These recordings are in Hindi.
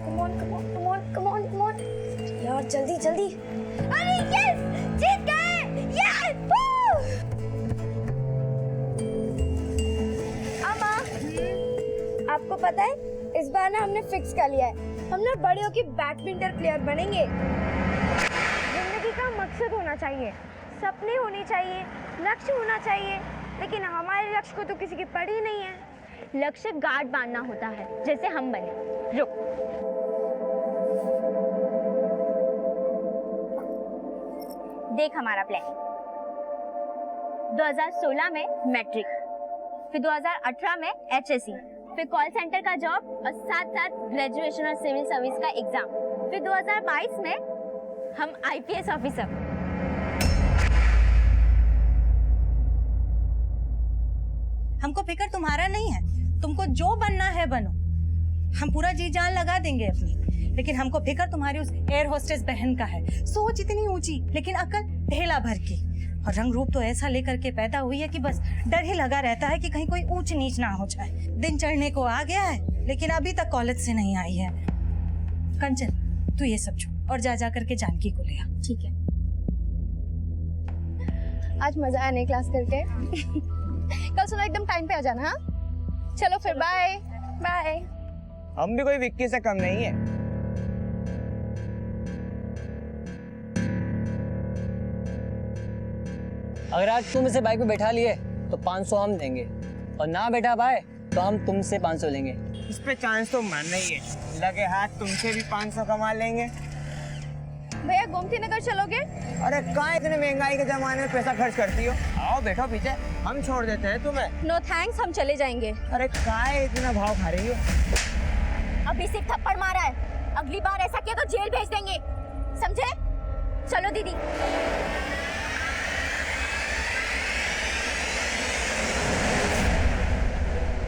Come on come on come on come on come on यार, जल्दी जल्दी। अरे यस, जीत गए, यस। अम्मा, आपको पता है इस बार ना हमने फिक्स कर लिया है, हम ना बड़े होके बैडमिंटन प्लेयर बनेंगे। जिंदगी का मकसद होना चाहिए, सपने होने चाहिए, लक्ष्य होना चाहिए, लेकिन हमारे लक्ष्य को तो किसी की पड़ी नहीं है। लक्ष्य गार्ड बांधना होता है, जैसे हम बने। रुक, देख हमारा प्लान। 2016 में मैट्रिक, फिर 2018 में HSC, फिर कॉल सेंटर का जॉब और साथ साथ ग्रेजुएशन और सिविल सर्विस का एग्जाम, फिर 2022 में हम IPS ऑफिसर। हमको फिक्र तुम्हारा नहीं है, तुमको जो बनना है बनो, हम पूरा जी जान लगा देंगे अपनी, लेकिन हमको फिक्र तुम्हारी उस एयर होस्टेस बहन का है। सोच इतनी ऊंची लेकिन अकल ढेला भर की, और रंग रूप तो ऐसा लेकर के पैदा हुई है कि बस डर ही लगा रहता है कि कहीं कोई ऊंच नीच ना हो जाए। दिन चढ़ने को आ गया है लेकिन अभी तक कॉलेज से नहीं आई है। कंचन, तू ये सब छोड़ और जा करके जानकी को ले आ। ठीक है। आज मजा आया नई क्लास करके। कल सुबह एकदम टाइम पे आ जाना। हाँ, चलो फिर, बाय बाय। हम भी कोई विक्की से कम नहीं है। अगर आज तुम इसे बाइक पे बैठा लिए तो 500 हम देंगे, और ना बैठा पाए तो हम तुमसे 500 लेंगे। इस पे चांस तो मानना ही है, लगे हाथ तुमसे भी 500 कमा लेंगे। भैया गोमती नगर चलोगे? अरे कहाँ इतने महंगाई के जमाने में पैसा खर्च करती हो? आओ बैठो पीछे, हम छोड़ देते हैं तुम्हें। नो थैंक्स, हम चले जाएंगे। अरे कहाँ इतना भाव खा रही हो? अभी सिर्फ थप्पड़ मारा है, अगली बार ऐसा किया तो जेल भेज देंगे, समझे? चलो दीदी।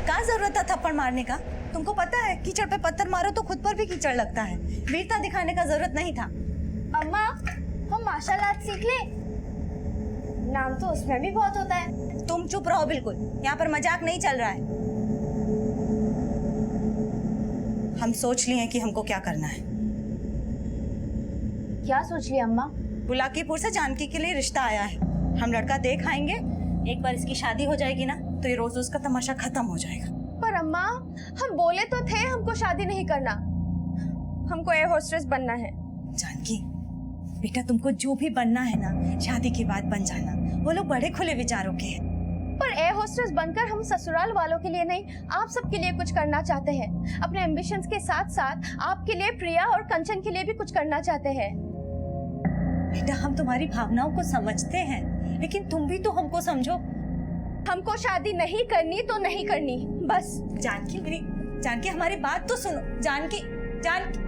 क्या जरूरत था थप्पड़ मारने का? तुमको पता है कीचड़ पे पत्थर मारो तो खुद पर भी कीचड़ लगता है। वीरता दिखाने का जरूरत नहीं था। अम्मा, हम मार्शल आर्ट सीख ले, नाम तो उसमें भी बहुत होता है। तुम चुप रहो बिल्कुल, यहाँ पर मजाक नहीं चल रहा है। हम सोच लिए हैं कि हमको क्या करना है। क्या सोच लिया अम्मा? बुलाकीपुर से जानकी के लिए रिश्ता आया है, हम लड़का देख आएंगे। एक बार इसकी शादी हो जाएगी ना तो ये रोज उसका तमाशा खत्म हो जाएगा। पर अम्मा, हम बोले तो थे हमको शादी नहीं करना, हमको एयर होस्टेस बनना है। जानकी बेटा, तुमको जो भी बनना है ना शादी के बाद बन जाना, वो लोग बड़े खुले विचारों के हैं। पर एयर होस्टेस बनकर हम ससुराल वालों के लिए नहीं, आप सबके लिए कुछ करना चाहते हैं। अपने एम्बिशंस के साथ साथ आपके लिए, प्रिया और कंचन के लिए भी कुछ करना चाहते हैं। बेटा, हम तुम्हारी भावनाओं को समझते हैं, लेकिन तुम भी तो हमको समझो। हमको शादी नहीं करनी तो नहीं करनी, बस। जानकी, मेरी जानकी, हमारी बात तो सुनो। जानकी, जानकी,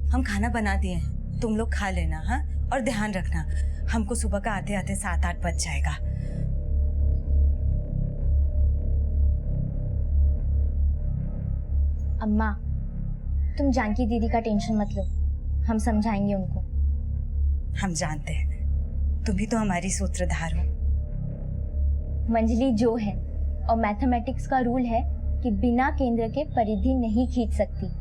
हम खाना बना दिए हैं, तुम लोग खा लेना। हाँ, और ध्यान रखना, हमको सुबह का आते आते 7-8 बज जाएगा। अम्मा, तुम जानकी दीदी का टेंशन मत लो, हम समझाएंगे उनको। हम जानते हैं तुम भी तो हमारी सूत्रधार हो। मंजली जो है, और मैथमेटिक्स का रूल है कि बिना केंद्र के परिधि नहीं खींच सकती।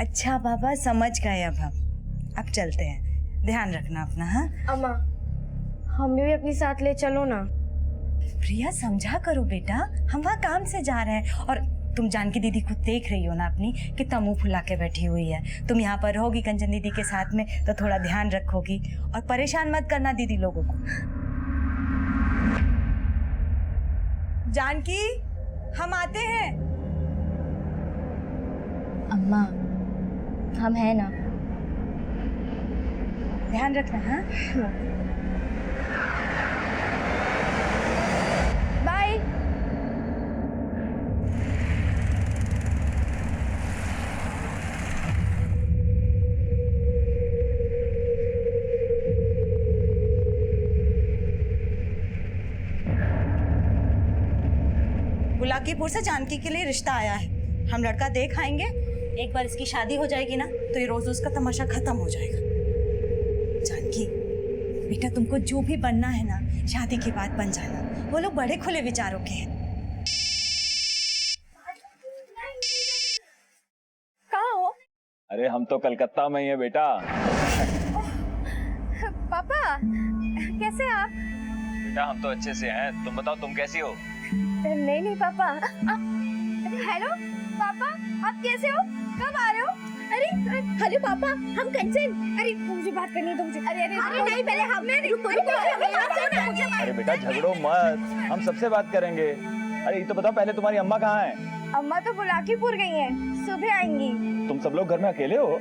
अच्छा बाबा, समझ गए। अब चलते हैं, ध्यान रखना अपना। हाँ अम्मा, हमें भी अपने साथ ले चलो ना। प्रिया, समझा करो बेटा, हम वहाँ काम से जा रहे हैं, और तुम जानकी दीदी को देख रही हो ना अपनी, कितना मुंह फुला के बैठी हुई है। तुम यहाँ पर रहोगी कंचन दीदी के साथ में तो थोड़ा ध्यान रखोगी, और परेशान मत करना दीदी लोगों को। जानकी, हम आते हैं। अम्मा, हम हैं ना। ध्यान रखना। हाँ, बाय। बुलाकीपुर से जानकी के लिए रिश्ता आया है, हम लड़का देख आएंगे। एक बार इसकी शादी हो जाएगी ना तो ये रोज उसका तमाशा खत्म हो जाएगा। जानकी बेटा, तुमको जो भी बनना है ना शादी के बाद बन जाना, वो लोग बड़े खुले विचारों के हैं। कहाँ हो अरे हम तो कलकत्ता में ही है बेटा। पापा? कैसे आप? बेटा हम तो अच्छे से हैं, तुम बताओ तुम कैसी हो? नहीं पापा। हेलो पापा, आप कैसे हो? कब आ रहे हो? अरे हेलो पापा, हम कंचन। अरे मुझे बात करनी है तुमसे। अरे नहीं, पहले हमें रुको। अरे बेटा झगड़ो मत, हम सबसे बात करेंगे। अरे ये तो बताओ पहले तुम्हारी अम्मा कहाँ है? अम्मा तो बुलाकीपुर गई हैं, सुबह आएंगी। तुम सब लोग घर में अकेले हो?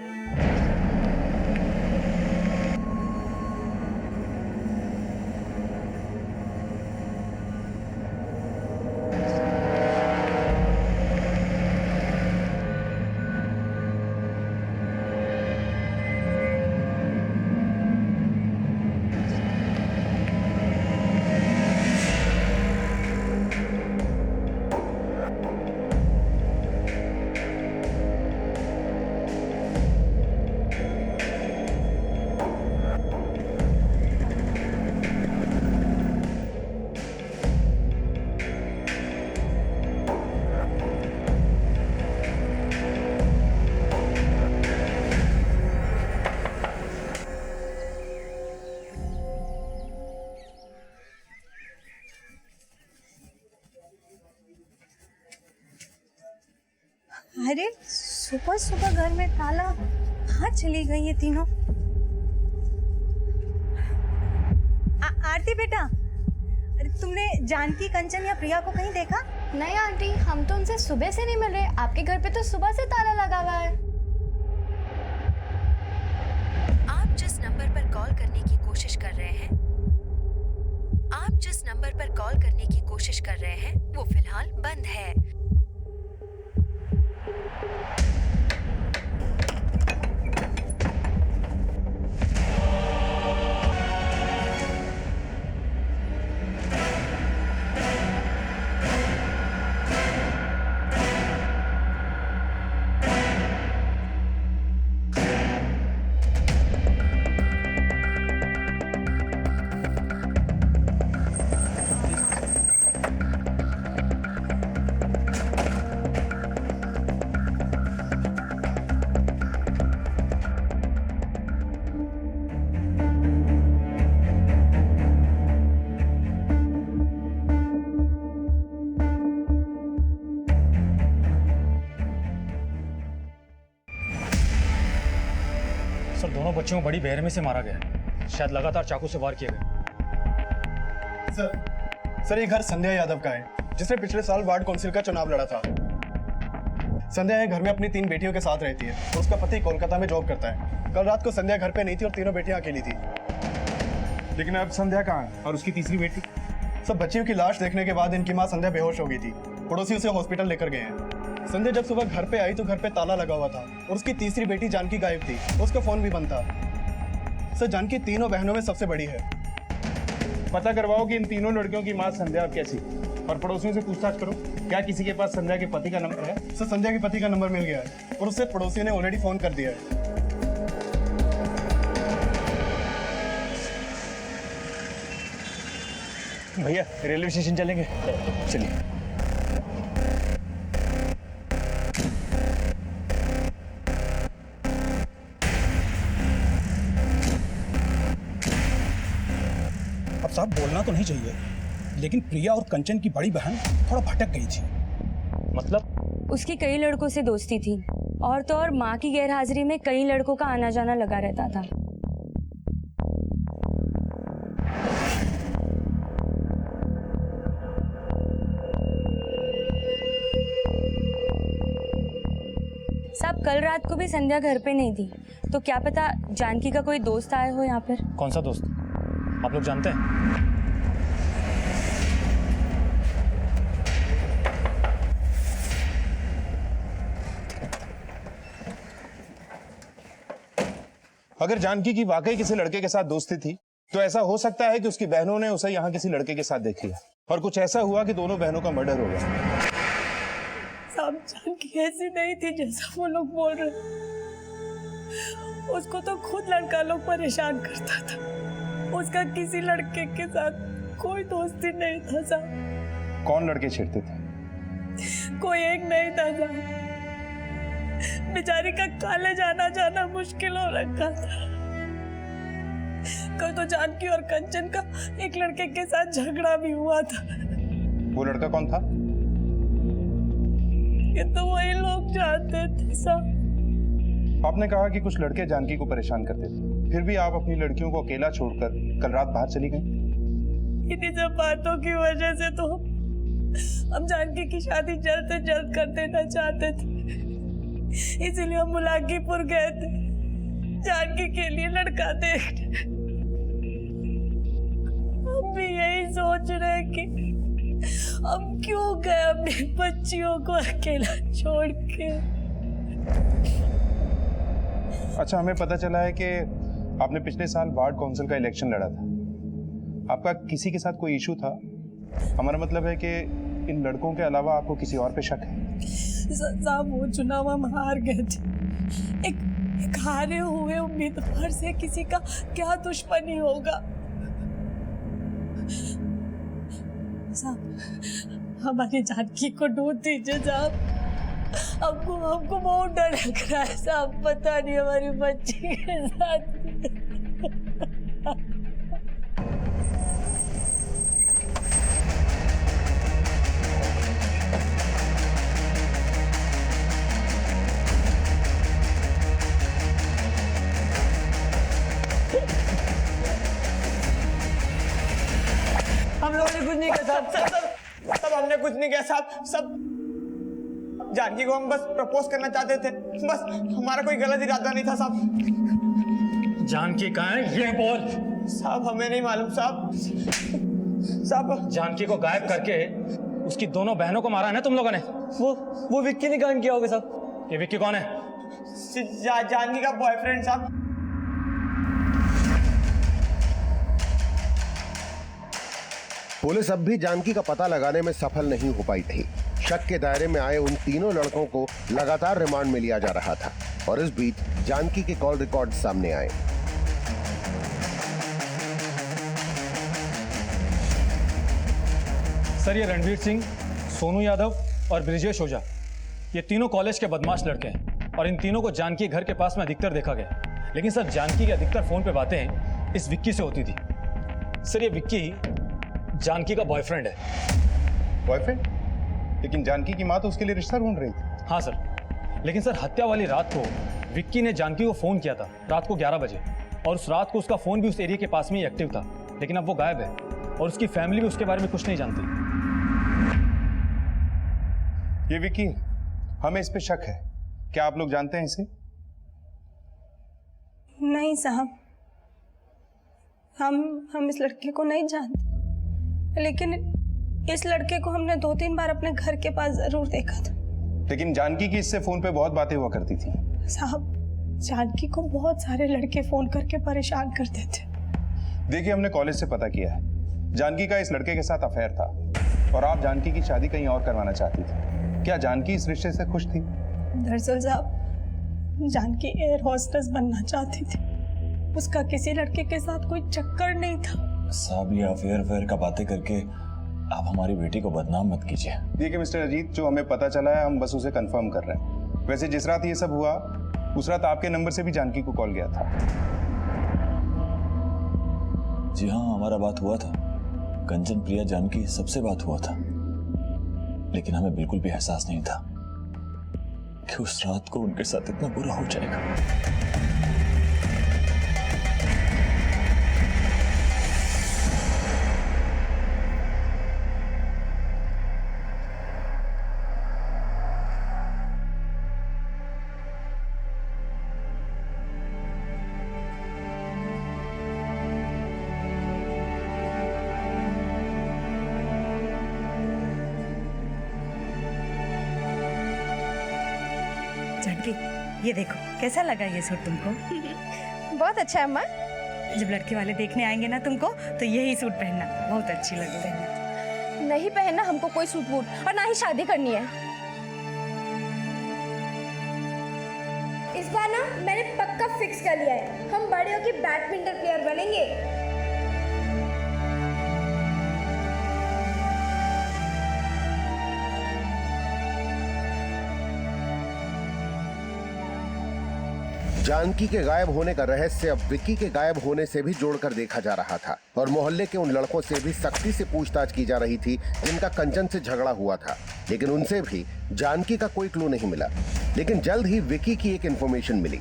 अरे सुबह सुबह घर में ताला, कहाँ चली गई ये तीनों? आरती बेटा, अरे तुमने जानकी, कंचन या प्रिया को कहीं देखा? नहीं आंटी, हम तो उनसे सुबह से नहीं मिल रहे। आपके घर पे तो सुबह से ताला लगा हुआ है। आप जिस नंबर पर कॉल करने की कोशिश कर रहे हैं, आप जिस नंबर पर कॉल करने की कोशिश कर रहे हैं वो फिलहाल बंद है। सर दोनों बच्चों को बड़ी बेरहमी से मारा गया है, शायद लगातार चाकू से वार किए गए। सर ये घर संध्या यादव का है, जिसने पिछले साल वार्ड काउंसिल का चुनाव लड़ा था। संध्या ये घर में अपनी 3 बेटियों के साथ रहती है और उसका पति कोलकाता में जॉब करता है। कल रात को संध्या घर पे नहीं थी और तीनों बेटियां अकेली थी। लेकिन अब संध्या कहाँ है और उसकी तीसरी बेटी? सब बच्चियों की लाश देखने के बाद इनकी मां संध्या बेहोश हो गई थी। पड़ोसी उसे हॉस्पिटल लेकर गए हैं। संध्या जब सुबह घर पे आई तो घर पे ताला लगा हुआ था और उसकी तीसरी बेटी जानकी गायब थी। उसका फोन भी बंद था। सर जानकी तीनों बहनों में सबसे बड़ी है। पता करवाओ कि इन तीनों लड़कियों की माँ संध्या अब कैसी, और पड़ोसियों से पूछताछ करो क्या किसी के पास संध्या के पति का नंबर है? सर संध्या के पति का नंबर मिल गया है और उससे पड़ोसी ने ऑलरेडी फोन कर दिया है। भैया रेलवे स्टेशन चलेंगे? चलिए। अब साहब बोलना तो नहीं चाहिए, लेकिन प्रिया और कंचन की बड़ी बहन थोड़ा भटक गई थी। मतलब? उसकी कई लड़कों से दोस्ती थी और तो और माँ की गैरहाजिरी में कई लड़कों का आना जाना लगा रहता था। साहब कल रात को भी संध्या घर पे नहीं थी, तो क्या पता जानकी का कोई दोस्त आया हो यहाँ पर। कौन सा दोस्त? आप लोग जानते हैं? अगर जानकी की वाकई किसी लड़के के साथ दोस्ती थी तो ऐसा हो सकता है कि उसकी बहनों ने उसे यहाँ किसी लड़के के साथ देख लिया और कुछ ऐसा हुआ कि दोनों बहनों का मर्डर हो गया। सब जानकी ऐसी नहीं थी जैसा वो लोग बोल रहे। उसको तो खुद लड़का लोग परेशान करता था। उसका किसी लड़के के साथ कोई दोस्ती नहीं था साहब। कौन लड़के छेड़ते थे? कोई एक नहीं था साहब। बेचारी का कॉलेज आना जाना मुश्किल हो रखा था। कल तो जानकी और कंचन का एक लड़के के साथ झगड़ा भी हुआ था। वो लड़का कौन था? ये तो वही लोग जानते थे साहब। आपने कहा कि कुछ लड़के जानकी को परेशान करते थे, फिर भी आप अपनी लड़कियों को अकेला छोड़कर कल रात बाहर चली गई। इन्हीं सब बातों की वजह से तो हम जानकी की शादी जल्द से जल्द कर देना चाहते थे। इसीलिए हम मुलाकीपुर गए थे जानकी के लिए लड़का देखने। हम भी यही सोच रहे कि हम क्यों गए अपनी बच्चियों को अकेला छोड़ के। अच्छा, हमें पता चला है कि आपने पिछले साल वार्ड काउंसिल का इलेक्शन लड़ा था। आपका किसी के साथ कोई इशू था? हमारा मतलब है कि इन लड़कों के अलावा आपको किसी और पे शक है? साहब वो चुनाव हम हार गए थे। एक हारे हुए उम्मीदवार से किसी का क्या दुश्मनी होगा साहब। हमारी जानकी को ढूंढ दीजिए साहब। हमको बहुत डर लग रहा है साहब। पता नहीं हमारी बच्ची के साथ। हम लोगों ने कुछ नहीं किया साहब। सब हमने कुछ नहीं किया साहब। सब जानकी को हम बस प्रपोज करना चाहते थे। बस हमारा कोई गलत इरादा नहीं था साहब। जानकी कहाँ है ये बोल। साहब हमें नहीं मालूम साहब। साहब जानकी को गायब करके उसकी दोनों बहनों को मारा है ना तुम लोगों ने? वो विक्की ने काम किया होगा साहब। ये विक्की कौन है? जानकी का बॉयफ्रेंड साहब। पुलिस अब भी जानकी का पता लगाने में सफल नहीं हो पाई थी। शक के दायरे में आए उन तीनों लड़कों को लगातार रिमांड में लिया जा रहा था और इस बीच जानकी के कॉल रिकॉर्ड सामने आए। सर, ये रणवीर सिंह, सोनू यादव और ब्रिजेश ओझा, ये तीनों कॉलेज के बदमाश लड़के हैं और इन तीनों को जानकी घर के पास में अधिकतर देखा गया। लेकिन सर, जानकी की अधिकतर फोन पे बातें इस विक्की से होती थी। सर, ये विक्की जानकी का बॉयफ्रेंड है। बॉयफ्रेंड? लेकिन जानकी की माँ तो उसके लिए रिश्ता ढूंढ रही थी। हाँ सर, लेकिन सर हत्या वाली रात को विक्की ने जानकी को फोन किया था रात को 11 बजे और उस रात को उसका फोन भी उस एरिया के पास में ही एक्टिव था। लेकिन अब वो गायब है और उसकी फैमिली भी उसके बारे में कुछ नहीं जानती। ये विक्की, हमें इस पे शक है। क्या आप लोग जानते हैं इसे? नहीं साहब, हम इस लड़के को नहीं जानते। लेकिन इस लड़के को हमने 2-3 बार अपने घर के पास जरूर देखा था। लेकिन जानकी की इससे फोन पे बहुत बातें हुआ करती थी। साहब, जानकी को बहुत सारे लड़के फोन करके परेशान करते थे। देखिए, हमने कॉलेज से पता किया है जानकी का इस लड़के के साथ अफेयर था और आप जानकी की शादी कहीं और करवाना चाहती थी। क्या जानकी इस रिश्ते से खुश थी? दरअसल साहब, जानकी एयर होस्टेस बनना चाहती थी। उसका किसी लड़के के साथ कोई चक्कर नहीं था। साहब, ये अफेयर का बातें करके आप हमारी बेटी को बदनाम मत कीजिए। देखिए मिस्टर अजीत, जो हमें पता चला है हम बस उसे कंफर्म कर रहे हैं। वैसे जिस रात ये सब हुआ उस रात आपके नंबर से भी जानकी को कॉल गया था। जी हाँ, हमारा बात हुआ था। कंचन, प्रिया, जानकी सबसे बात हुआ था। लेकिन हमें बिल्कुल भी एहसास नहीं था कि उस रात को उनके साथ इतना बुरा हो जाएगा। जानकी, ये देखो कैसा लगा ये सूट तुमको? बहुत अच्छा है अम्मा। जब लड़के वाले देखने आएंगे ना तुमको, तो यही सूट पहनना, बहुत अच्छी लगती है। नहीं पहनना हमको कोई सूट वूट, और ना ही शादी करनी है। इस बार ना मैंने पक्का फिक्स कर लिया है, हम बड़े होके बैडमिंटन प्लेयर बनेंगे। जानकी के गायब होने का रहस्य अब विक्की के गायब होने से भी जोड़कर देखा जा रहा था और मोहल्ले के उन लड़कों से भी सख्ती से पूछताछ की जा रही थी जिनका कंचन से झगड़ा हुआ था, लेकिन उनसे भी जानकी का कोई क्लू नहीं मिला। लेकिन जल्द ही विक्की की एक इन्फॉर्मेशन मिली।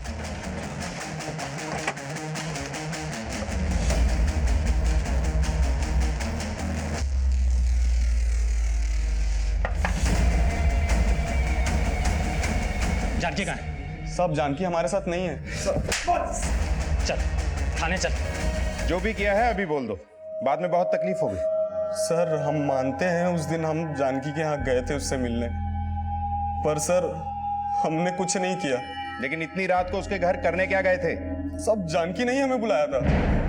जानकी कहाँ है? सब जानकी हमारे साथ नहीं है। चल थाने चल। जो भी किया है अभी बोल दो, बाद में बहुत तकलीफ होगी। सर हम मानते हैं उस दिन हम जानकी के यहाँ गए थे उससे मिलने, पर सर हमने कुछ नहीं किया। लेकिन इतनी रात को उसके घर करने क्या गए थे? सब जानकी ने ही हमें बुलाया था।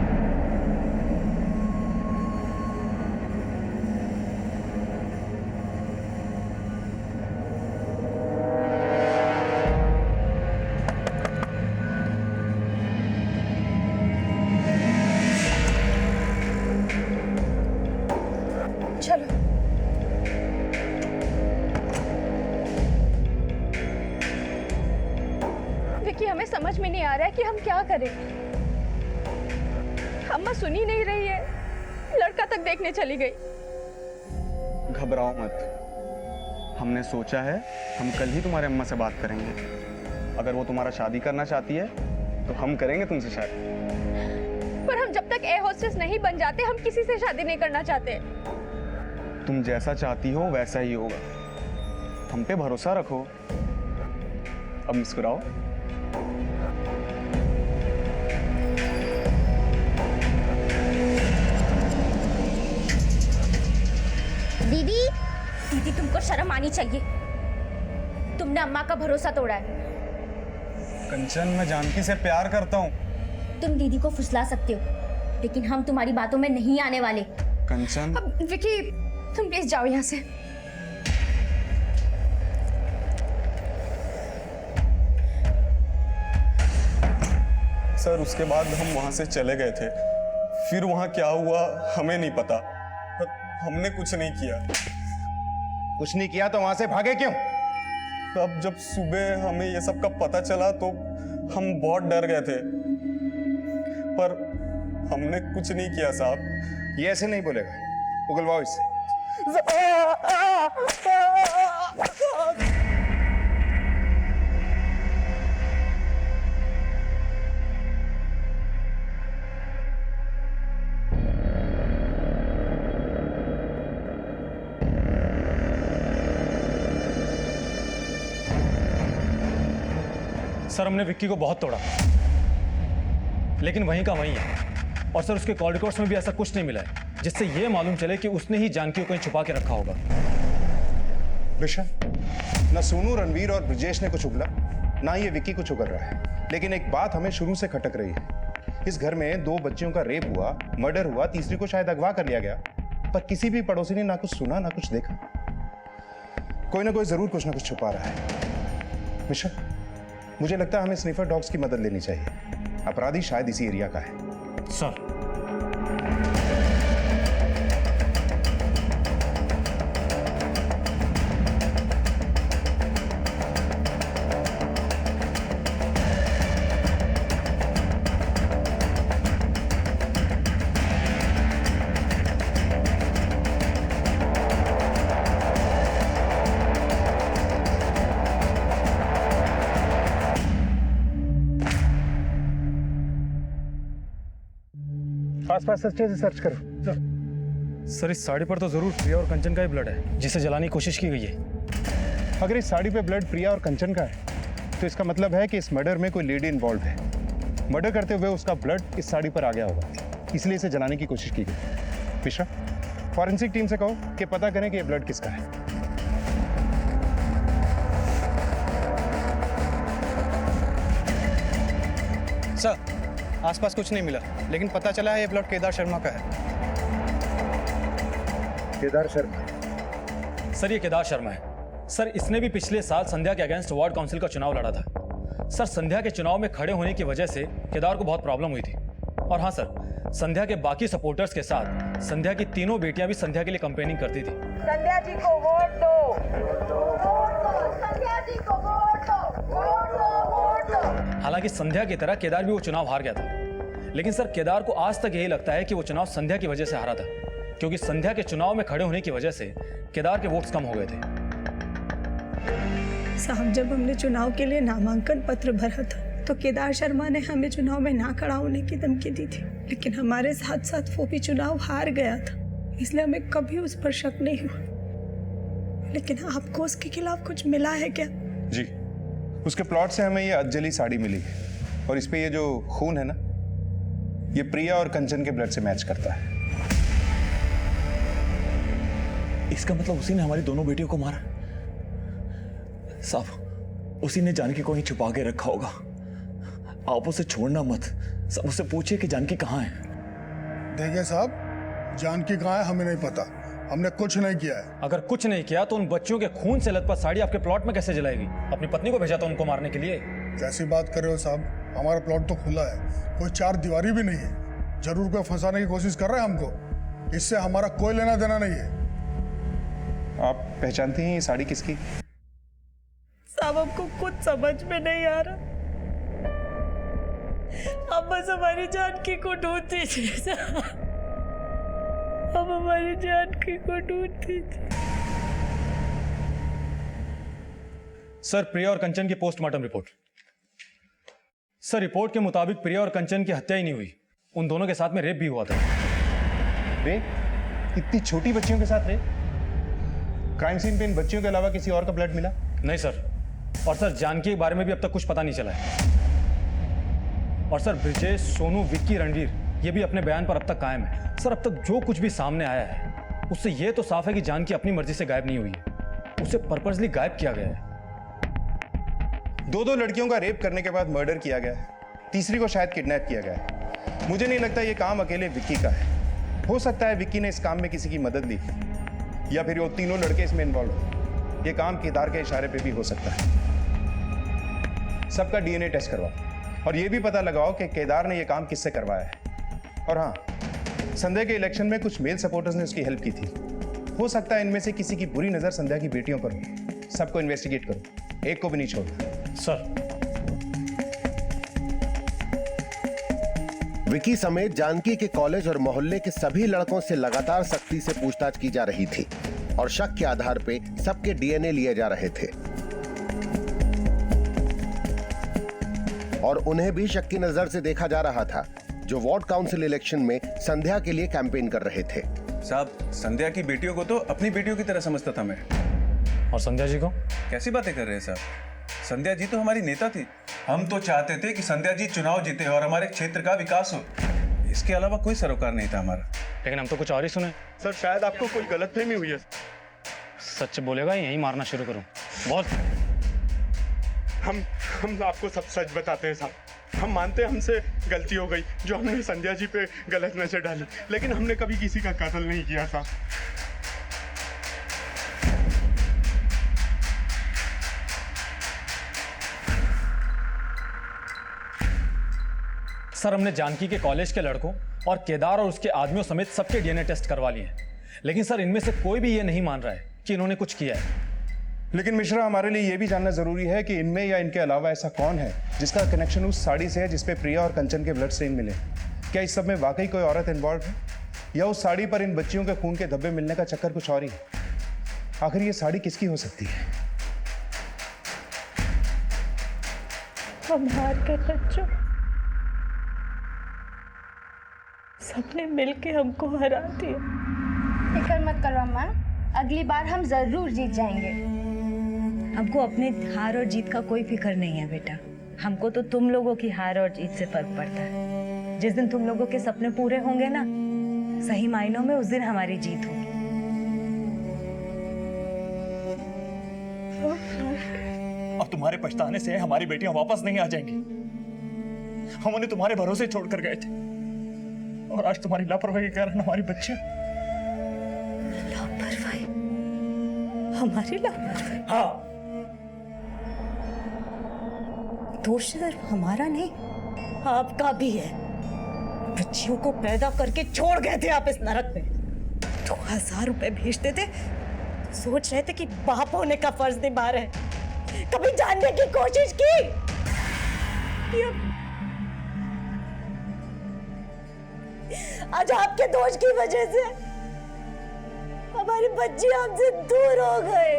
चलो विकी, हमें समझ में नहीं आ रहा है कि हम क्या करें। अम्मा सुन ही नहीं रही है, लड़का तक देखने चली गई। घबराओ मत, हमने सोचा है हम कल ही तुम्हारे अम्मा से बात करेंगे। अगर वो तुम्हारा शादी करना चाहती है तो हम करेंगे तुमसे शादी। पर हम जब तक एयर होस्टेस नहीं बन जाते हम किसी से शादी नहीं करना चाहते। तुम जैसा चाहती हो वैसा ही होगा, हम पे भरोसा रखो। अब मुस्कुराओ। दीदी, दीदी तुमको शर्म आनी चाहिए। तुमने अम्मा का भरोसा तोड़ा है। कंचन, मैं जानकी से प्यार करता हूँ। तुम दीदी को फुसला सकते हो, लेकिन हम तुम्हारी बातों में नहीं आने वाले। कंचन, अब विकी तुम प्लीज जाओ यहाँ से। सर उसके बाद हम वहां से चले गए थे, फिर वहां क्या हुआ हमें नहीं पता। हमने कुछ नहीं किया। कुछ नहीं किया तो वहां से भागे क्यों? अब जब सुबह हमें ये सब का पता चला तो हम बहुत डर गए थे, पर हमने कुछ नहीं किया साहब। ये ऐसे नहीं बोलेगा, उगलवाओ इससे। सर हमने विक्की को बहुत तोड़ा, लेकिन वहीं का वहीं है। और सर उसके कॉल रिकॉर्ड्स में भी ऐसा कुछ नहीं मिला है जिससे ये मालूम चले कि उसने ही जानकी को कहीं छुपा के रखा होगा। विशाल, ना सोनू, रणवीर और ब्रिजेश ने कुछ उगला, ना ये विक्की कुछ उगल रहा है। लेकिन एक बात हमें शुरू से खटक रही है, इस घर में 2 बच्चियों का रेप हुआ, मर्डर हुआ, तीसरी को शायद अगवा कर लिया गया, पर किसी भी पड़ोसी ने ना कुछ सुना ना कुछ देखा। कोई ना कोई जरूर कुछ ना कुछ छुपा रहा है। विशाल, मुझे लगता है हमें स्निफर डॉग्स की मदद लेनी चाहिए। अपराधी शायद इसी एरिया का है। सर आसपास अच्छे से सर्च करो। सर इस साड़ी पर तो जरूर प्रिया और कंचन का ही ब्लड है जिसे जलाने की कोशिश की गई है। अगर इस साड़ी पे ब्लड प्रिया और कंचन का है तो इसका मतलब है कि इस मर्डर में कोई लेडी इन्वॉल्व है। मर्डर करते हुए उसका ब्लड इस साड़ी पर आ गया होगा, इसलिए इसे जलाने की कोशिश की गई। मिश्रा, फॉरेंसिक टीम से कहो कि पता करें कि ये ब्लड किसका है। सर आसपास कुछ नहीं मिला, लेकिन पता चला है ये ब्लड केदार शर्मा का है। केदार शर्मा? सर ये केदार शर्मा है। सर इसने भी पिछले साल संध्या के अगेंस्ट वार्ड काउंसिल का चुनाव लड़ा था। सर संध्या के चुनाव में खड़े होने की वजह से केदार को बहुत प्रॉब्लम हुई थी। और हाँ सर, संध्या के बाकी सपोर्टर्स के साथ संध्या की तीनों बेटियां भी संध्या के लिए कंपेनिंग करती थी। संध्या जी को वोट दो, संध्या जी को वोट दो, वोट दो, वोट दो। हालांकि संध्या की तरह केदार भी वो चुनाव हार गया था, लेकिन सर केदार को आज तक यही लगता है कि वो चुनाव संध्या की वजह से हारा था, क्योंकि संध्या के चुनाव में खड़े होने की वजह से केदार के वोट्स कम हो गए थे। साहब, जब हमने चुनाव के लिए नामांकन पत्र भरा था तो केदार शर्मा ने हमें चुनाव में ना खड़ा होने की धमकी दी थी, लेकिन हमारे साथ साथ वो भी चुनाव हार गया था, इसलिए हमें कभी उस पर शक नहीं हुआ। लेकिन आपको उसके खिलाफ कुछ मिला है क्या? जी, उसके प्लॉट से हमें ये अधजली साड़ी मिली और इस पे ये जो खून है ना, ये प्रिया और कंचन के ब्लड से मैच करता है। इसका मतलब उसी ने हमारी दोनों बेटियों को मारा। साहब, उसी ने जानकी को ही छुपा के रखा होगा। आप उसे छोड़ना मत, सब उससे पूछिए कि जानकी कहाँ है। देखिए साहब, जानकी कहाँ है हमें नहीं पता, हमने कुछ नहीं किया है। अगर कुछ नहीं किया तो उन बच्चियों के खून से लथपथ साड़ी आपके प्लॉट में कैसे जलाएगी? अपनी पत्नी को भेजा था उनको मारने के लिए। कैसी बात कर रहे हो साहब, हमारा प्लॉट तो खुला है, कोई चार दीवारी भी नहीं है। जरूर कोई फंसाने की कोशिश कर रहा है हमको, इससे हमारा कोई लेना देना नहीं है। आप पहचानती हैं ये साड़ी किसकी? साहब, हमको कुछ समझ में नहीं आ रहा, अब बस हमारी जानकी को ढूंढ दीजिए साहब, अब हमारी जानकी को ढूंढ दीजिए। सर, प्रिया और कंचन की पोस्टमार्टम रिपोर्ट। सर, रिपोर्ट के मुताबिक प्रिया और कंचन की हत्या ही नहीं हुई, उन दोनों के साथ में रेप भी हुआ था। रेप? इतनी छोटी बच्चियों के साथ रेप? क्राइम सीन पे इन बच्चियों के अलावा किसी और का ब्लड मिला? नहीं सर, और सर जानकी के बारे में भी अब तक कुछ पता नहीं चला है। और सर ब्रिजेश, सोनू, विक्की, रणवीर ये भी अपने बयान पर अब तक कायम है। सर, अब तक जो कुछ भी सामने आया है उससे ये तो साफ है कि जानकी अपनी मर्जी से गायब नहीं हुई है, उसे पर्पसली गायब किया गया है। दो लड़कियों का रेप करने के बाद मर्डर किया गया है, तीसरी को शायद किडनैप किया गया है। मुझे नहीं लगता ये काम अकेले विक्की का है। हो सकता है विक्की ने इस काम में किसी की मदद ली, या फिर वो तीनों लड़के इसमें इन्वॉल्व हो। ये काम केदार के इशारे पे भी हो सकता है। सबका डीएनए टेस्ट करवाओ और ये भी पता लगाओ कि केदार ने ये काम किससे करवाया है। और हाँ, संध्या के इलेक्शन में कुछ मेल सपोर्टर्स ने उसकी हेल्प की थी। हो सकता है इनमें से किसी की बुरी नजर संध्या की बेटियों पर हो। सबको इन्वेस्टिगेट करो, एक को भी नहीं छोड़ना। सर। विकी समेत जानकी के कॉलेज और मोहल्ले के सभी लड़कों से लगातार सख्ती से पूछताछ की जा रही थी और शक के आधार पे सबके डीएनए लिए जा रहे थे और उन्हें भी शक की नजर से देखा जा रहा था जो वार्ड काउंसिल इलेक्शन में संध्या के लिए कैंपेन कर रहे थे। साहब, संध्या की बेटियों को तो अपनी बेटियों की तरह समझता था मैं। और संध्या जी को? कैसी बातें कर रहे हैं साहब, संध्या जी तो हमारी नेता थी। हम तो चाहते थे कि संध्या जी चुनाव जीते और हमारे क्षेत्र का विकास हो, इसके अलावा कोई सरोकार नहीं था हमारा। लेकिन हम तो कुछ और ही सुने। सर, शायद आपको कोई गलतफहमी हुई है। सच बोलेगा, यही मारना शुरू करूं? बहुत। हम आपको सब सच बताते हैं साहब। हम मानते हैं हमसे गलती हो गई जो हमने संध्या जी पे गलत नजर डाली, लेकिन हमने कभी किसी का कत्ल नहीं किया था। सर, हमने जानकी के कॉलेज के लड़कों और केदार और उसके आदमियों समेत सबके डीएनए टेस्ट करवा लिए हैं, लेकिन सर इनमें से कोई भी ये नहीं मान रहा है कि इन्होंने कुछ किया है। लेकिन मिश्रा, हमारे लिए यह भी जानना जरूरी है कि इनमें या इनके अलावा ऐसा कौन है जिसका कनेक्शन उस साड़ी से है जिसपे प्रिया और कंचन के ब्लड स्टेन मिले। क्या इस सब में वाकई कोई औरत इन्वॉल्व है, या उस साड़ी पर इन बच्चियों के खून के धब्बे मिलने का चक्कर कुछ और ही है? आखिर ये साड़ी किसकी हो सकती है? हम हार गए बच्चों, सबने मिलके हमको हरा दिया। फिक्र मत करो अम्मा, अगली बार हम जरूर जीत जाएंगे। हमको अपने हार और जीत का कोई फिक्र नहीं है बेटा। हमको तो तुम लोगों की हार और जीत से फर्क पड़ता है। जिस दिन तुम लोगों के सपने पूरे होंगे ना, सही मायनों में उस दिन हमारी जीत होगी। अब तुम्हारे पछताने से हमारी बेटियां वापस नहीं आ जाएंगी। हम उन्हें तुम्हारे भरोसे छोड़कर गए थे और आज तुम्हारी लापरवाही के कारण हमारी बच्चियां। लापरवाही? हमारी लापरवाही? हाँ। दोष सिर्फ हमारा नहीं, आपका भी है। बच्चियों को पैदा करके छोड़ गए थे आप इस नरक में। 2000 रुपए भेजते थे, सोच रहे थे कि बाप होने का फर्ज निभा रहे। कभी जानने की कोशिश की? आज आपके दोष की वजह से हमारी बच्ची हमसे दूर हो गए।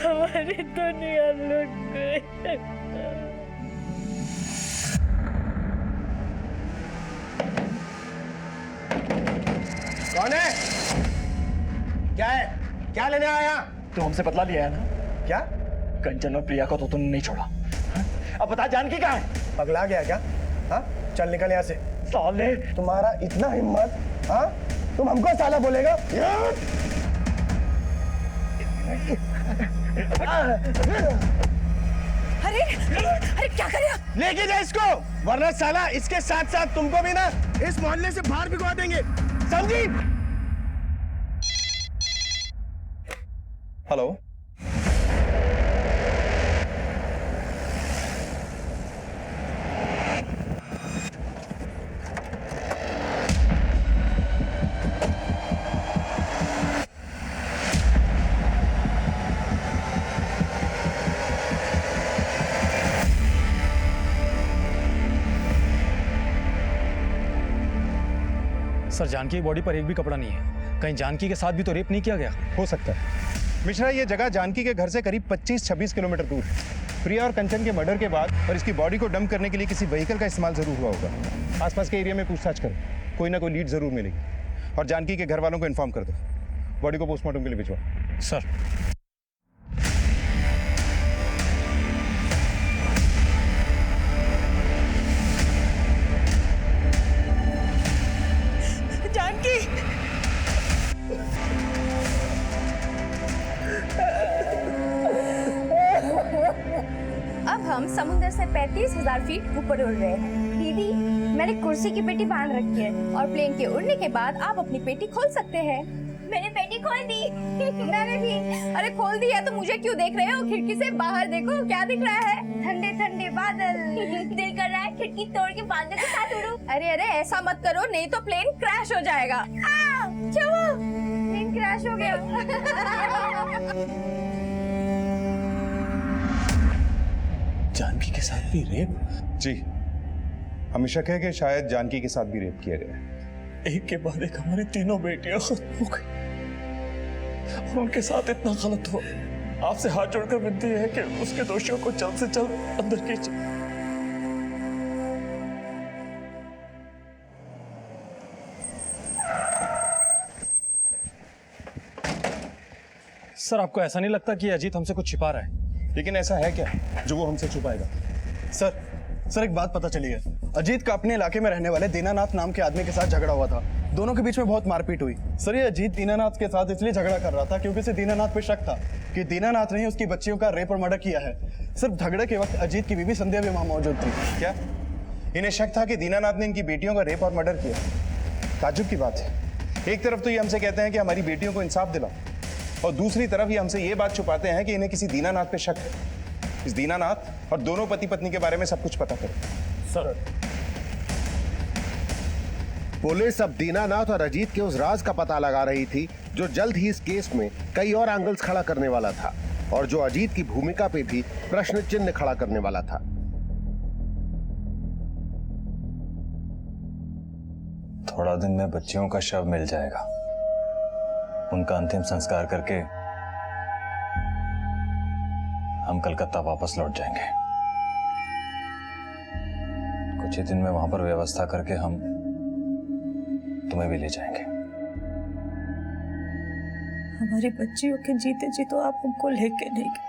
हमारी दुनिया लुट गई। कौन है? क्या है? क्या लेने आया? तो हमसे बदला लिया है ना? क्या? कंचन और प्रिया को तो तुमने नहीं छोड़ा। हाँ? अब बता जानकी कहाँ है? पगला गया क्या? हाँ? चल निकल यहाँ से। साले तुम्हारा इतना हिम्मत? हाँ? तुम हमको साला बोलेगा? अरे अरे क्या कर रहे हो? लेके जा इसको, वरना साला इसके साथ साथ तुमको भी ना इस मोहल्ले से बाहर भिगवा देंगे, समझी? हेलो, सर जानकी की बॉडी पर एक भी कपड़ा नहीं है, कहीं जानकी के साथ भी तो रेप नहीं किया गया? हो सकता है मिश्रा, ये जगह जानकी के घर से करीब 25-26 किलोमीटर दूर है। प्रिया और कंचन के मर्डर के बाद और इसकी बॉडी को डंप करने के लिए किसी व्हीकल का इस्तेमाल जरूर हुआ होगा। आसपास के एरिया में पूछताछ करो, कोई ना कोई लीड जरूर मिलेगी। और जानकी के घर वालों को इन्फॉर्म कर दो, बॉडी को पोस्टमार्टम के लिए भिजवाओ। सर जानकी, अब हम समुद्र से 35,000 फीट ऊपर उड़ रहे हैं। दीदी, मैंने कुर्सी की पेटी बांध रखी है और प्लेन के उड़ने के बाद आप अपनी पेटी खोल सकते हैं। मैंने पेटी खोल दी। मैंने भी। अरे खोल दी है तो मुझे क्यों देख रहे हो? खिड़की से बाहर देखो, क्या दिख रहा है? ठंडे ठंडे बादल। दिल कर रहा है खिड़की तोड़ के बादल के साथ उड़ूं। अरे अरे ऐसा मत करो, नहीं तो प्लेन क्रैश हो जाएगा। क्या हुआ? प्लेन क्रैश हो गया। जानकी के साथ भी रेप? जी, हमें शक है कि शायद जानकी के साथ भी रेप किया गया है। एक के बाद एक हमारी तीनों बेटियां खत्म हो गई और उनके साथ इतना गलत हुआ। आपसे हाथ जोड़कर विनती है कि उसके दोषियों को जल्द से जल्द अंदर कीजिए। सर आपको ऐसा नहीं लगता कि अजीत हमसे कुछ छिपा रहा है? लेकिन ऐसा है क्या जो वो हमसे छुपाएगा? सर एक बात पता चली है। अजीत का अपने इलाके में रहने वाले दीनानाथ नाम के आदमी के साथ झगड़ा हुआ था। दोनों के बीच में बहुत मारपीट हुई। सर ये अजीत दीनानाथ के साथ इसलिए झगड़ा कर रहा था क्योंकि उसे दीनानाथ पे शक था कि दीनानाथ ने उसकी बच्चियों का रेप और मर्डर किया है। सिर्फ झगड़े के वक्त अजीत की बीवी संध्या भी वहां मौजूद थी। क्या इन्हें शक था कि दीनानाथ ने इनकी बेटियों का रेप और मर्डर किया? ताज्जुब की बात है। एक तरफ तो ये हमसे कहते हैं कि हमारी बेटियों को इंसाफ दिलाओ, और दूसरी तरफ ये हमसे ये बात छुपाते हैं कि इन्हें किसी दीनानाथ पे शक है। इस दीनानाथ और दोनों पति पत्नी के बारे में सब कुछ पता करो। सर पुलिस अब दीनानाथ और अजीत के उस राज का पता लगा रही थी जो जल्द ही इस केस में कई और एंगल्स खड़ा करने वाला था और जो अजीत की भूमिका पे भी प्रश्न चिन्ह खड़ा करने वाला था। थोड़ा दिन में बच्चियों का शव मिल जाएगा। उनका अंतिम संस्कार करके हम कलकत्ता वापस लौट जाएंगे। कुछ ही दिन में वहां पर व्यवस्था करके हम तुम्हें भी ले जाएंगे। हमारी बच्चियों के जीते जी तो आप हमको लेके नहीं गए।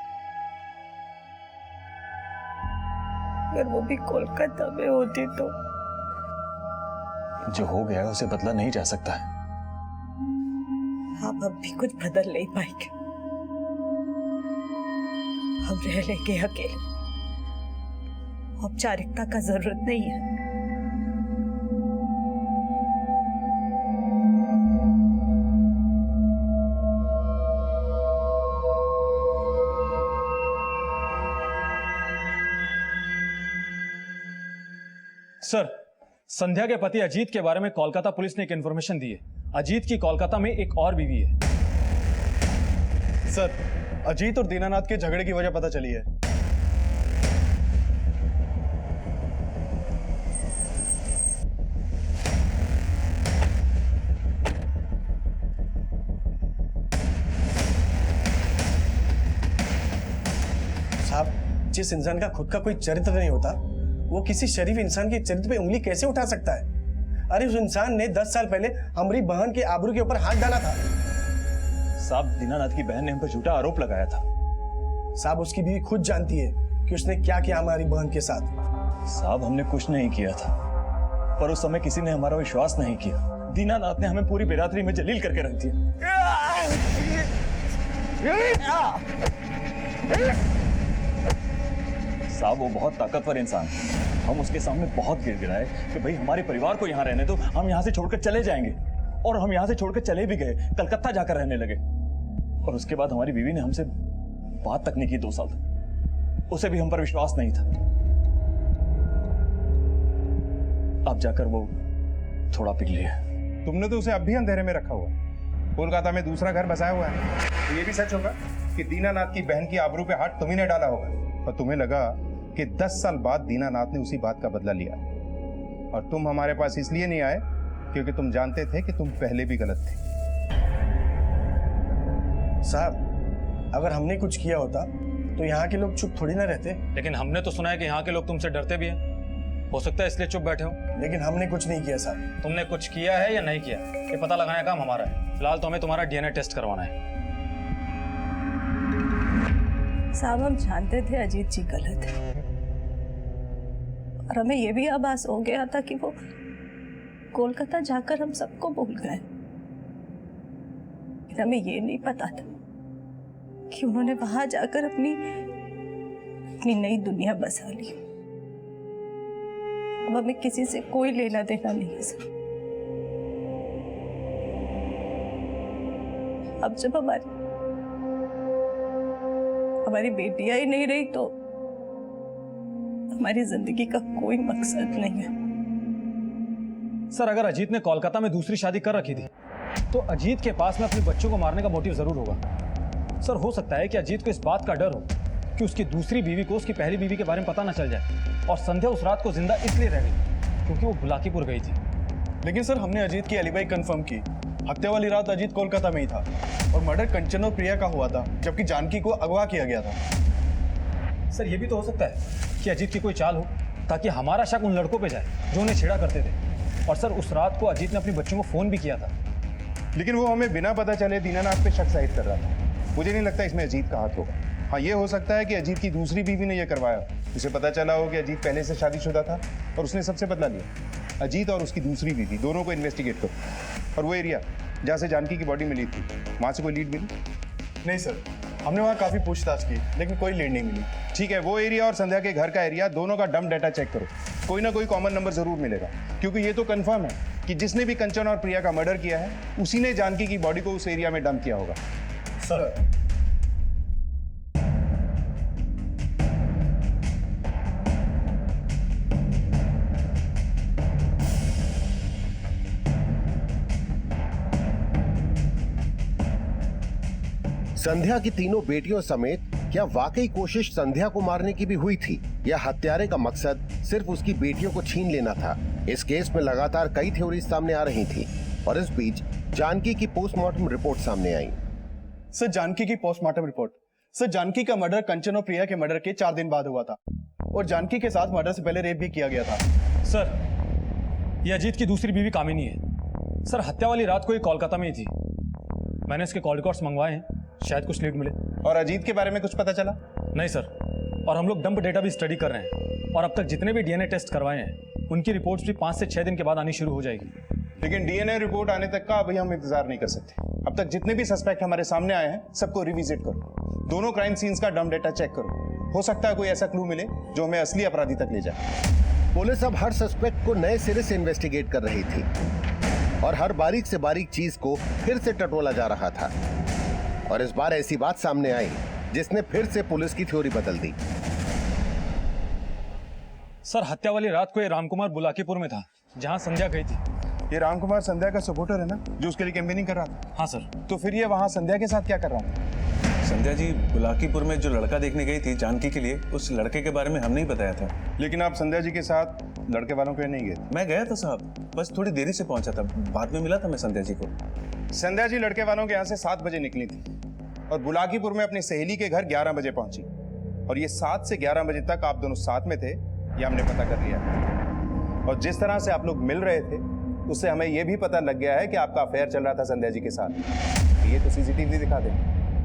अगर वो भी कोलकाता में होती तो जो हो गया उसे बदला नहीं जा सकता है। आप अब भी कुछ बदल नहीं पाएंगे। हम रह लेंगे अकेले। औपचारिकता का जरूरत नहीं है। सर संध्या के पति अजीत के बारे में कोलकाता पुलिस ने एक इंफॉर्मेशन दी है। अजीत की कोलकाता में एक और बीवी है। सर अजीत और दीनानाथ के झगड़े की वजह पता चली है। साहब, जिस इंसान का खुद का कोई चरित्र नहीं होता, वो किसी शरीफ इंसान के चरित्र पे उंगली कैसे उठा सकता है? अरे उस इंसान ने 10 साल पहले हमारी बहन के आबरू के ऊपर हाथ डाला था। साहब, दीनानाथ की बहन ने हम पर झूठा आरोप लगाया था। साहब, उसकी बीवी खुद जानती है कि उसने क्या किया हमारी बहन के साथ। साहब, हमने कुछ नहीं किया था, पर उस समय किसी ने हमारा विश्वास नहीं किया। दीनानाथ ने हमें पूरी बिरादरी में जलील करके रख दिया। साहब, वो बहुत ताकतवर इंसान है। हम उसके सामने बहुत गिड़गिड़ाए कि भाई हमारे परिवार को यहाँ रहने दो, हम यहाँ से छोड़कर चले जाएंगे। और हम यहाँ से छोड़कर चले भी गए, कलकत्ता जाकर रहने लगे। और उसके बाद हमारी बीवी ने हमसे बात तक नहीं की 2 साल तक। उसे भी हम पर विश्वास नहीं था। अब जाकर वो थोड़ा पिघली है। तुमने तो उसे अब भी अंधेरे में रखा हुआ है। कोलकाता में दूसरा घर बसाया हुआ है। तो ये भी सच होगा कि दीनानाथ की बहन की आबरू पे हाथ तुम्ही ने डाला होगा और तुम्हें लगा कि 10 साल बाद दीनानाथ ने उसी बात का बदला लिया और तुम हमारे पास इसलिए नहीं आए क्योंकि तुम जानते थे कि तुम पहले भी गलत थे। साहब, अगर हमने कुछ किया होता तो यहाँ के लोग चुप थोड़ी ना रहते। लेकिन हमने तो सुना है कि यहाँ के लोग तुमसे डरते भी हैं। हो सकता है इसलिए चुप बैठे हो। लेकिन हमने कुछ नहीं किया साहब। तुमने कुछ किया है या नहीं किया, ये पता लगाने का काम हमारा है। फिलहाल तो हमें तुम्हारा डीएनए टेस्ट करवाना है। साहब, हम जानते थे अजीत जी गलत है और हमें यह भी आभास हो गया था कि वो कोलकाता जाकर हम सबको भूल गए। हमें ये नहीं पता था कि उन्होंने वहां जाकर अपनी नई दुनिया बसा ली। अब हमें किसी से कोई लेना देना नहीं है सर। अब जब हमारी बेटियां ही नहीं रही तो हमारी जिंदगी का कोई मकसद नहीं है। सर, अगर अजीत ने कोलकाता में दूसरी शादी कर रखी थी तो अजीत के पास में अपने बच्चों को मारने का मोटिव जरूर होगा। सर, हो सकता है कि अजीत को इस बात का डर हो कि उसकी दूसरी बीवी को उसकी पहली बीवी के बारे में पता ना चल जाए। और संध्या उस रात को जिंदा इसलिए रह गई क्योंकि वो बुलाकीपुर गई थी। लेकिन सर, हमने अजीत की एलिबाई कंफर्म की। हत्या वाली रात अजीत कोलकाता में ही था और मर्डर कंचन और प्रिया का हुआ था, जबकि जानकी को अगवा किया गया था। सर, ये भी तो हो सकता है कि अजीत की कोई चाल हो ताकि हमारा शक उन लड़कों पे जाए जो उन्हें छेड़ा करते थे। और सर, उस रात को अजीत ने अपने बच्चों को फोन भी किया था। लेकिन वो हमें बिना पता चले दीनानाथ पे शक जाहिर कर रहा था। मुझे नहीं लगता इसमें अजीत का हाथ होगा। हाँ, ये हो सकता है कि अजीत की दूसरी बीवी ने यह करवाया। उसे पता चला हो कि अजीत पहले से शादीशुदा था और उसने सबसे बदला लिया। अजीत और उसकी दूसरी बीवी दोनों को इन्वेस्टिगेट करो। और वो एरिया जहाँ से जानकी की बॉडी मिली थी, वहाँ से कोई लीड मिली? नहीं सर, हमने वहाँ काफी पूछताछ की लेकिन कोई लीड नहीं मिली। ठीक है, वो एरिया और संध्या के घर का एरिया दोनों का डंप डाटा चेक करो। कोई ना कोई कॉमन नंबर जरूर मिलेगा, क्योंकि ये तो कंफर्म है कि जिसने भी कंचन और प्रिया का मर्डर किया है उसी ने जानकी की बॉडी को उस एरिया में डंप किया होगा। सर, संध्या की तीनों बेटियों समेत क्या वाकई कोशिश संध्या को मारने की भी हुई थी, या हत्यारे का मकसद सिर्फ उसकी बेटियों को छीन लेना था? इस केस में लगातार कई थ्योरी सामने आ रही थी और इस बीच जानकी की पोस्टमार्टम रिपोर्ट सामने आई। सर, जानकी की पोस्टमार्टम रिपोर्ट। सर, जानकी का मर्डर कंचन और प्रिया के मर्डर के 4 दिन बाद हुआ था और जानकी के साथ मर्डर से पहले रेप भी किया गया था। सर, ये अजीत की दूसरी बीवी कामिनी है। सर, हत्या वाली रात को ये कोलकाता में ही थी। मैंने इसके कॉल रिकॉर्ड्स मंगवाए हैं, शायद कुछ लीड मिले। और अजीत के बारे में कुछ पता चला? नहीं सर, और हम लोग डंप डेटा भी स्टडी कर रहे हैं और अब तक जितने भी डीएनए टेस्ट करवाए हैं उनकी रिपोर्ट्स भी 5 से 6 दिन के बाद आनी शुरू हो जाएगी। लेकिन डीएनए रिपोर्ट आने तक का अभी हम इंतजार नहीं कर सकते। अब तक जितने भी सस्पेक्ट हमारे सामने आए हैं सबको रिविजिट करो। दोनों क्राइम सीन्स का डंप डेटा चेक करो। हो सकता है कोई ऐसा क्लू मिले जो हमें असली अपराधी तक ले जाए। पुलिस अब हर सस्पेक्ट को नए सिरे से इन्वेस्टिगेट कर रही थी और हर बारीक से बारीक चीज को फिर से टटोला जा रहा था। और इस बार ऐसी बात सामने आई जिसने फिर से पुलिस की थ्योरी बदल दी। सर, हत्या वाली रात को ये रामकुमार बुलाकीपुर में था जहां संध्या गई थी। ये रामकुमार संध्या का सपोर्टर है ना, जो उसके लिए कैंपेनिंग कर रहा था? हाँ सर। तो फिर ये वहां संध्या के साथ क्या कर रहा था? संध्या जी बुलाकीपुर में जो लड़का देखने गई थी जानकी के लिए, उस लड़के के बारे में हमने ही बताया था। लेकिन आप संध्या जी के साथ लड़के वालों के नहीं गए? मैं गया था साहब, बस थोड़ी देरी से पहुंचा था, बाद में मिला था मैं संध्या जी को। संध्या जी लड़के वालों के यहाँ से 7 बजे निकली थी और बुलाकीपुर में अपनी सहेली के घर 11 बजे पहुंची, और ये 7 से 11 बजे तक आप दोनों साथ में थे, ये हमने पता कर लिया। और जिस तरह से आप लोग मिल रहे थे उससे हमें यह भी पता लग गया है कि आपका अफेयर चल रहा था संध्या जी के साथ। ये तो सीसीटीवी दिखा दे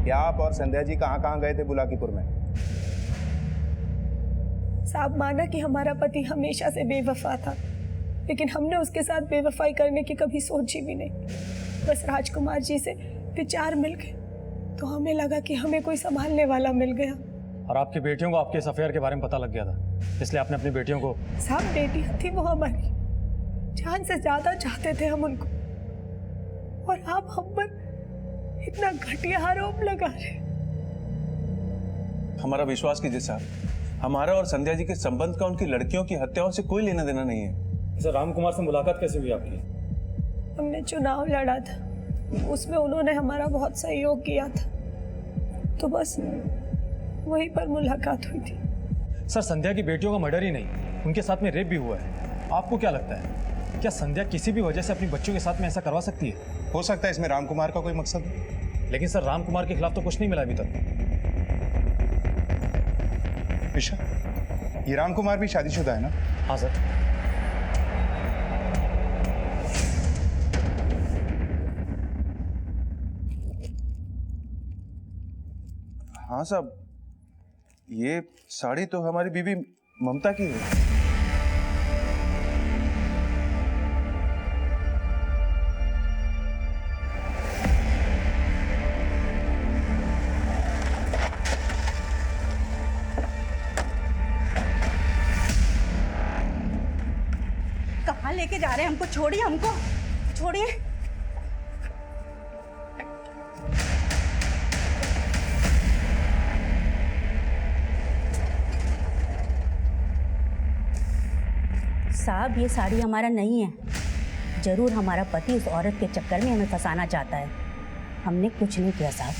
कि आप और संध्या जी कहाँ गए थे बुलाकीपुर में। साहब, माना कि हमारा पति हमेशा से बेवफा था, लेकिन हमने उसके साथ बेवफाई करने की कभी सोची भी नहीं। बस राजकुमार जी से विचार मिल गए तो हमें लगा कि हमें कोई संभालने वाला मिल गया। और आपकी बेटियों को आपके इस अफेयर के बारे में पता लग गया था, इसलिए आपने अपनी बेटियों को। साहब, बेटियां थी वो हमारी, जान से ज्यादा चाहते थे हम उनको, और आप हम पर इतना घटिया आरोप लगा रहे। हमारा विश्वास कीजिए साहब, हमारा और संध्या जी के संबंध का उनकी लड़कियों की हत्याओं से कोई लेना देना नहीं है। सर, राम कुमार से मुलाकात कैसे हुई आपकी? हमने चुनाव लड़ा था, उसमें उन्होंने हमारा बहुत सहयोग किया था, तो बस वहीं पर मुलाकात हुई थी। सर, संध्या की बेटियों का मर्डर ही नहीं, उनके साथ में रेप भी हुआ है। आपको क्या लगता है, क्या संध्या किसी भी वजह से अपनी बच्चों के साथ में ऐसा करवा सकती है? हो सकता है इसमें राम कुमार का कोई मकसद हो। लेकिन सर, राम कुमार के खिलाफ तो कुछ नहीं मिला अभी तक। ईशा, ये राम कुमार भी शादीशुदा है ना? हाँ सर। हाँ साहब, ये साड़ी तो हमारी बीवी ममता की है। कहाँ लेके जा रहे हैं हमको? छोड़िए हमको, छोड़िए। साहब, ये साड़ी हमारा नहीं है। जरूर हमारा पति उस औरत के चक्कर में हमें फंसाना चाहता है। हमने कुछ नहीं किया साहब।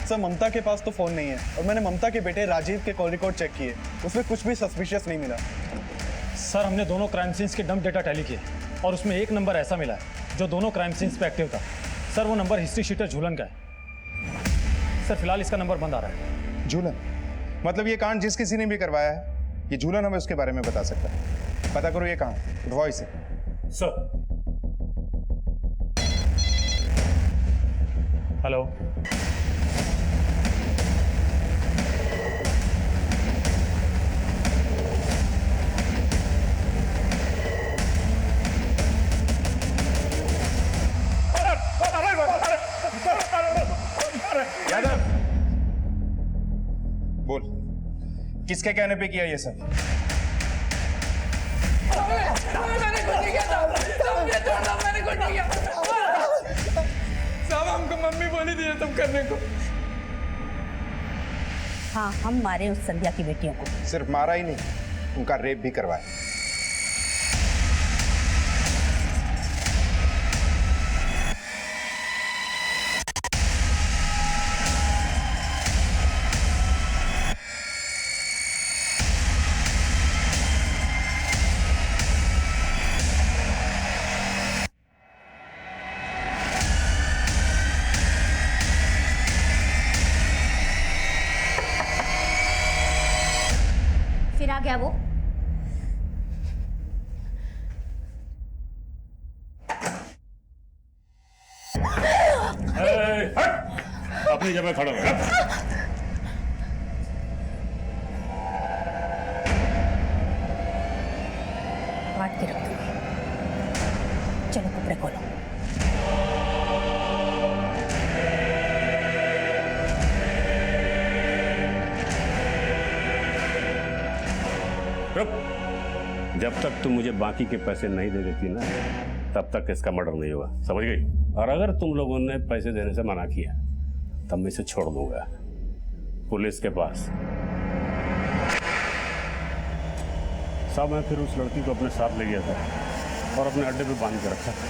सर, ममता के पास तो फोन नहीं है, और मैंने ममता के बेटे राजीव के कॉल रिकॉर्ड चेक किए, उसमें कुछ भी सस्पिशियस नहीं मिला। सर, हमने दोनों क्राइम सीन्स के डंप डेटा टैली किए और उसमें एक नंबर ऐसा मिला है जो दोनों क्राइम सीन्स पे एक्टिव था। सर, वो नंबर हिस्ट्री शीटर झूलन का है। सर, फिलहाल इसका नंबर बंद आ रहा है। झूलन? मतलब ये कांड जिस किसी ने भी करवाया है, ये झूलन हमें उसके बारे में बता सकता है। पता करो ये कहाँ, उठवाओ इसे। सर। हेलो। यादव, बोल, किसके कहने पे किया ये सब? मैंने कुछ नहीं किया साहब, हमको मम्मी बोली थी ये सब करने को। हाँ, हम मारे उस संध्या की बेटियों को। सिर्फ मारा ही नहीं, उनका रेप भी करवाया। फिर आ गया वो। अपनी जगह खड़ा हो। काट के रख दूंगी। चलो कपड़े खोलो। रुक। जब तक तुम मुझे बाकी के पैसे नहीं दे देती ना, तब तक इसका मर्डर नहीं होगा, समझ गई? और अगर तुम लोगों ने पैसे देने से मना किया तब मैं इसे छोड़ दूंगा। पुलिस के पास। साहब मैं फिर उस लड़की को अपने साथ ले गया था और अपने अड्डे पे बांध के रखा था।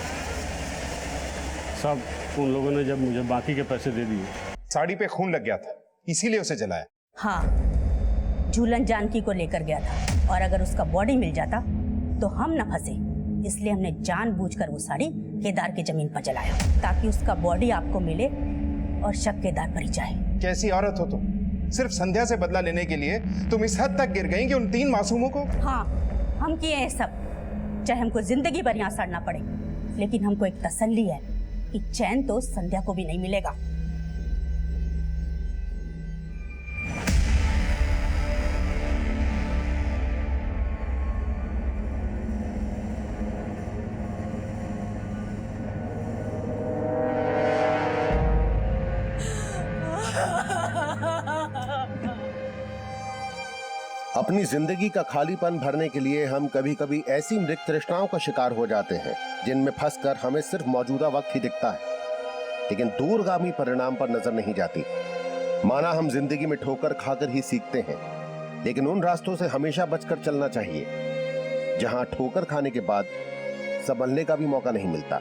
साहब उन लोगों ने जब मुझे बाकी के पैसे दे दिए, साड़ी पे खून लग गया था, इसीलिए उसे जलाया। हाँ, झूलन जानकी को लेकर गया था और अगर उसका बॉडी मिल जाता तो हम न फंसे, इसलिए हमने जानबूझकर वो साड़ी केदार की जमीन पर जलाया ताकि उसका बॉडी आपको मिले और शक केदार पर ही जाए। कैसी औरत हो तुम? सिर्फ संध्या से बदला लेने के लिए तुम इस हद तक गिर गई कि उन 3 मासूमों को। हाँ, हम किए हैं सब, चाहे हमको जिंदगी भर यहाँ सड़ना पड़े, लेकिन हमको एक तसल्ली है कि चैन तो संध्या को भी नहीं मिलेगा। अपनी जिंदगी का खालीपन भरने के लिए हम कभी कभी ऐसी मृत तृष्णाओं का शिकार हो जाते हैं जिनमें फंसकर हमें सिर्फ मौजूदा वक्त ही दिखता है, लेकिन दूरगामी परिणाम पर नजर नहीं जाती। माना हम जिंदगी में ठोकर खाकर ही सीखते हैं, लेकिन उन रास्तों से हमेशा बचकर चलना चाहिए जहां ठोकर खाने के बाद संभलने का भी मौका नहीं मिलता।